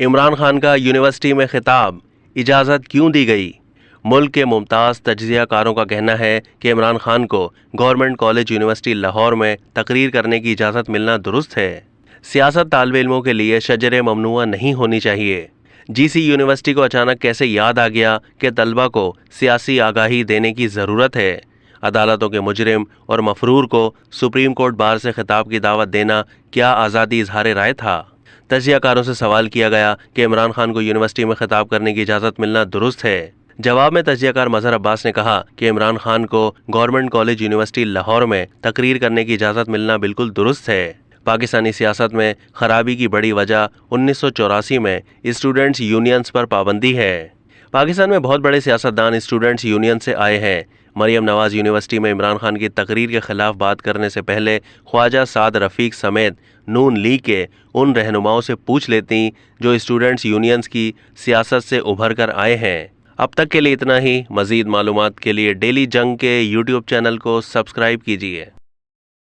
عمران خان کا یونیورسٹی میں خطاب، اجازت کیوں دی گئی؟ ملک کے ممتاز تجزیہ کاروں کا کہنا ہے کہ عمران خان کو گورنمنٹ کالج یونیورسٹی لاہور میں تقریر کرنے کی اجازت ملنا درست ہے۔ سیاست طالب علموں کے لیے شجر ممنوعہ نہیں ہونی چاہیے۔ جی سی یونیورسٹی کو اچانک کیسے یاد آ گیا کہ طلبہ کو سیاسی آگاہی دینے کی ضرورت ہے؟ عدالتوں کے مجرم اور مفرور کو سپریم کورٹ بار سے خطاب کی دعوت دینا کیا آزادی اظہار رائے تھا؟ تجزیہ کاروں سے سوال کیا گیا کہ عمران خان کو یونیورسٹی میں خطاب کرنے کی اجازت ملنا درست ہے۔ جواب میں تجزیہ کار مظہر عباس نے کہا کہ عمران خان کو گورنمنٹ کالج یونیورسٹی لاہور میں تقریر کرنے کی اجازت ملنا بالکل درست ہے۔ پاکستانی سیاست میں خرابی کی بڑی وجہ 1984 میں اسٹوڈنٹس یونینز پر پابندی ہے۔ پاکستان میں بہت بڑے سیاستدان اسٹوڈنٹس یونین سے آئے ہیں۔ مریم نواز یونیورسٹی میں عمران خان کی تقریر کے خلاف بات کرنے سے پہلے خواجہ سعد رفیق سمیت نون لیگ کے ان رہنماؤں سے پوچھ لیتی جو اسٹوڈنٹس یونینز کی سیاست سے ابھر کر آئے ہیں۔ اب تک کے لیے اتنا ہی۔ مزید معلومات کے لیے ڈیلی جنگ کے یوٹیوب چینل کو سبسکرائب کیجیے۔